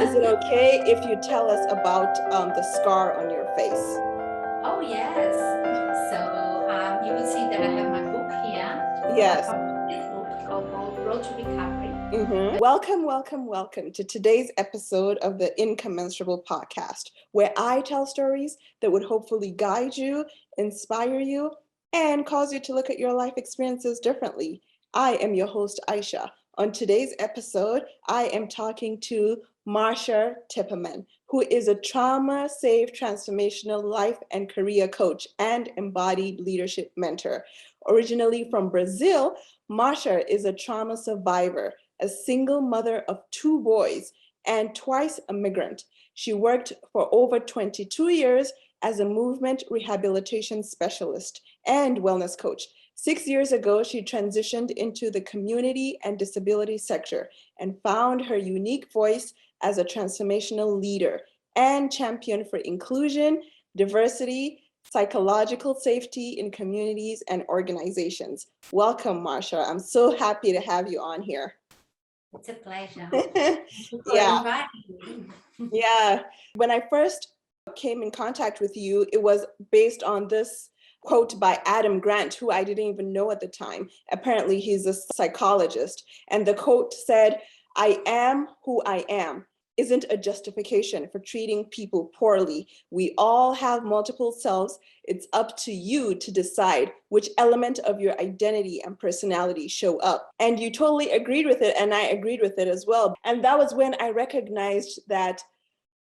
Is it okay if you tell us about the scar on your face? Oh, yes. So you will see that I have my book here. So I Yes. published this book called Road to Recovery. Welcome, welcome, welcome to today's episode of the Incommensurable podcast, where I tell stories that would hopefully guide you, inspire you, and cause you to look at your life experiences differently. I am your host, A'isha. On today's episode, I am talking to Marcia Teperman, who is a trauma-safe transformational life and career coach and embodied leadership mentor. Originally from Brazil, Marcia is a trauma survivor, a single mother of 2 boys, and twice a migrant. She worked for over 22 years as a movement rehabilitation specialist and wellness coach. 6 years ago, she transitioned into the community and disability sector and found her unique voice as a transformational leader and champion for inclusion, diversity, psychological safety in communities and organizations. Welcome, Marcia. I'm so happy to have you on here. It's a pleasure. Thank you for Yeah, inviting me. yeah. When I first came in contact with you, it was based on this quote by Adam Grant, who I didn't even know at the time. Apparently, he's a psychologist. And the quote said, "I am who I am isn't a justification for treating people poorly. We all have multiple selves. It's up to you to decide which element of your identity and personality show up." And you totally agreed with it, and I agreed with it as well. And that was when I recognized that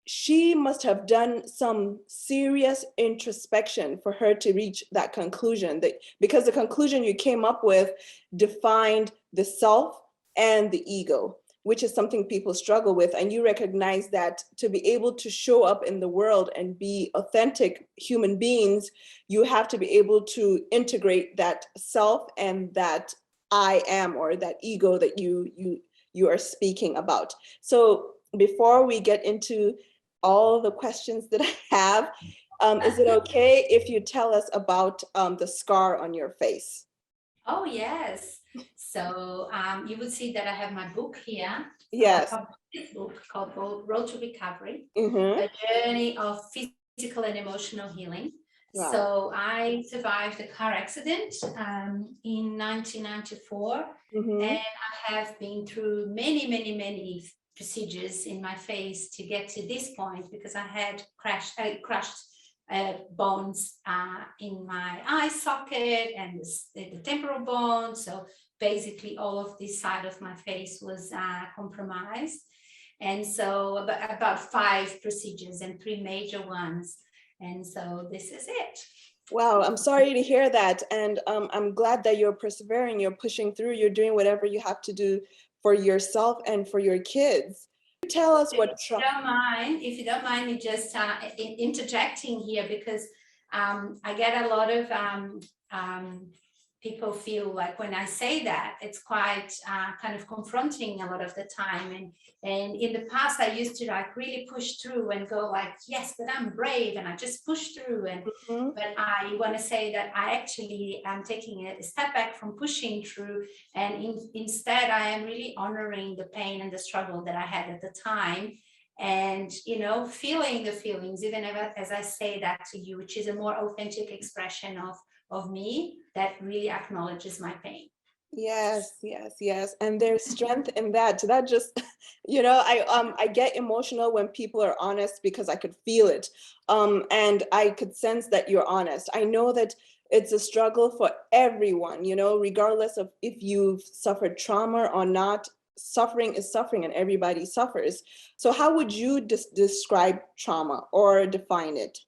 she must have done some serious introspection for her to reach that conclusion, that because the conclusion you came up with defined the self and the ego, which is something people struggle with. And you recognize that to be able to show up in the world and be authentic human beings, you have to be able to integrate that self and that I am, or that ego that you are speaking about. So before we get into all the questions that I have, is it okay if you tell us about the scar on your face? Oh, yes. So you will see that I have my book here. So I Yes. published this book called Road to Recovery, Mm-hmm. a journey of physical and emotional healing. Wow. So I survived a car accident in 1994, Mm-hmm. and I have been through many procedures in my face to get to this point, because I had crushed bones in my eye socket and the temporal bone. So basically all of this side of my face was compromised. And so about 5 procedures and 3 major ones. And so this is it. Wow, I'm sorry to hear that. And I'm glad that you're persevering, you're pushing through, you're doing whatever you have to do for yourself and for your kids. Tell us what If you don't mind me just interjecting here, because I get a lot of people feel like when I say that, it's quite kind of confronting a lot of the time. And in the past, I used to like really push through and go like, yes, but I'm brave, and I just push through. Mhm. But I want to say that I actually am taking a step back from pushing through, and instead I am really honoring the pain and the struggle that I had at the time, and feeling the feelings, even as I say that to you, which is a more authentic expression of me that really acknowledges my pain. Yes, yes, yes. And there's strength in that. That just, I get emotional when people are honest because I could feel it. And I could sense that you're honest. I know that it's a struggle for everyone, regardless of if you've suffered trauma or not. Suffering is suffering and everybody suffers. So how would you describe trauma or define it?